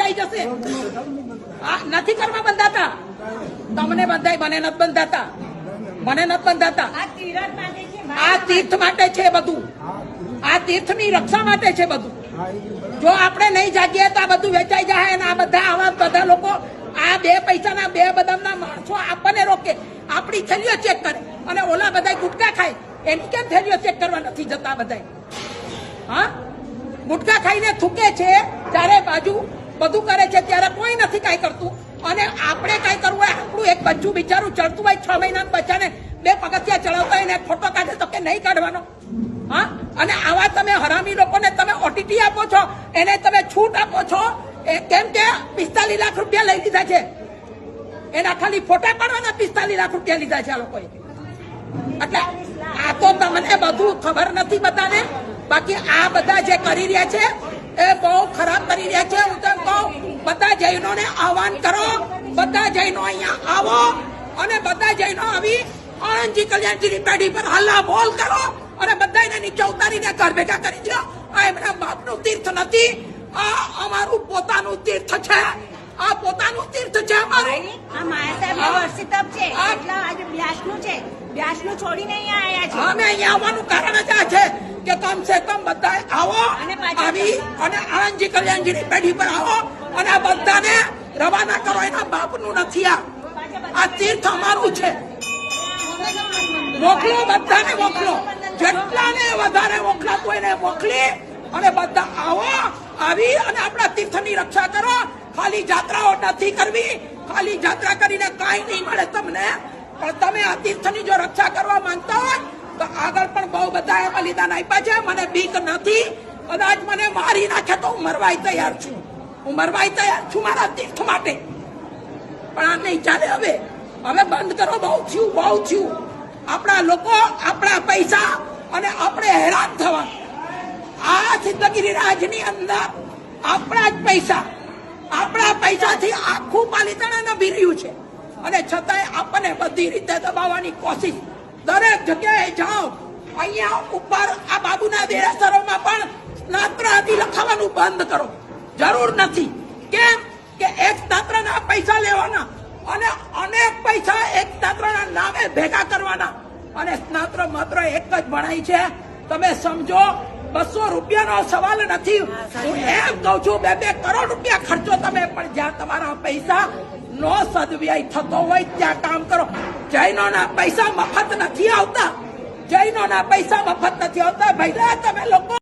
વેચાઈ જશે. નથી કરવા બંધાતા તમને બંધાય, મને નથી બંધાતા, મને નથી બંધાતા. આ તીર્થ માટે છે બધું, આ તીર્થની રક્ષા માટે છે બધું. જો આપણે નહીં જાગીએ તો આ બધું વેચાઈ જાય. અને આ બધા આવા બધા લોકો આ 2 પૈસાના 2 બદામના માણસો આપણને રોકે, આપણી થેલીઓ ચેક કરે અને ઓલા બધા ગુટકા ખાય એની કેમ થેલીઓ ચેક કરવા નથી જતા બધા? હા, ગુટકા ખાઈને થૂકે છે, ચારે બાજુ બધું કરે છે, ત્યારે કોઈ નથી કાંઈ કરતું. અને આપણે કાંઈ કરવું હોય, આપણું એક બચ્ચું બિચારું ચડતું હોય 6 મહિનાના બચ્ચાને 2 પગથિયા ચડાવતા હોય ને ફોટો કાઢે તો કે નહીં કાઢવાનો? હા, અને આવા તમે હરામી લોકોને તમે ઓટીટી આપો છો, એને તમે છૂટ આપો છો. કેમ કે 45 લાખ રૂપિયા લઈ લીધા છે, એના ખાલી ફોટા પાડવાના 45 લાખ રૂપિયા લીધા છે આ લોકોએ. એટલે આ તો તમને બધું ખબર નથી બધાને. બાકી આ બધા જે કરી રહ્યા છે એ બહુ ખરાબ કરી રહ્યા છે. હું તેમ કહું, બધા જૈનોને આહવાન કરો, બધા જૈનો અહીંયા આવો અને બધા જૈનો આવી આણંદજી કલ્યાણજીની પેઢી પર હલ્લા બોલ કરો અને બધાને નીચે ઉતારીને ઘર ભેગા કરી દો. આ એમના બાપનું તીર્થ નથી, આ અમારું પોતાનું તીર્થ છે. આ પોતાનું તીર્થ છે અમારું. આ માયા વર્ષિત છે એટલે આજે બ્યાસનું છે, બ્યાસનું છોડીને અહીંયા આવ્યા છે. અમે અહીંયા આવવાનું કારણ જ આ છે કે કમ સે કમ બધા આવો, આવી અને આણંદજી કલ્યાણજીની પેઢી પર આવો અને આ બધાને રવાના કરો. એના બાપનું નથી આ તીર્થ અમારું છે. મોકલો, બધાને મોકલો, જેટલાને વધારે મોકલાતું એને મોકલી અને બધા આવો, આવી અને આપણા તીર્થની રક્ષા કરો. ખાલી જાત્રાઓ નથી કરવી, ખાલી જાત્રા કરીને કાંઈ નહીં મળે તમને. પણ તમે આ તીર્થની જો રક્ષા કરવા માંગતા હોય તો આગળ પણ બહુ બધા બલિદાન આપ્યા છે. મને બીક નથી, કદાચ મને મારી નાખે તો હું મરવાય તૈયાર છું, હું મરવાય તૈયાર છું મારા તીર્થ માટે. પણ આ નહીં ચાલે. હવે બંધ કરો. બહુ થયું, બહુ થયું. આપણા લોકો, આપણા પૈસા અને આપણે હેરાન થવાનું. આ સિદ્ધગીરી રાજની અંદર આપણા જ પૈસા, આપણા પૈસાથી આખું પાલિતાણા નભી રહ્યું છે અને છતાંય આપણને બધી રીતે દબાવવાની કોશિશ. દરેક જગ્યાએ જાઓ, અહીંયા ઉપર આ બાબુના દેરાસરોમાં પણ સ્નાત્રાદિ લખાવાનું બંધ કરો. જરૂર નથી. કેમ કે એક સ્નાત્રના પૈસા લેવાના અને અનેક પૈસા એક સ્નાત્રના નામે ભેગા કરવાના અને સ્નાત્ર માત્ર એક જ ભણાય છે. તમે સમજો, 200 રૂપિયાનો સવાલ નથી. હું એમ કહું છું 2-2 કરોડ રૂપિયા ખર્ચો તમે, પણ જ્યાં તમારા પૈસા નો સદવ્યય થતો હોય ત્યાં કામ કરો. જૈનોના પૈસા મફત નથી આવતા, જૈનોના પૈસા મફત નથી આવતા. ભાઈ તમે લોકો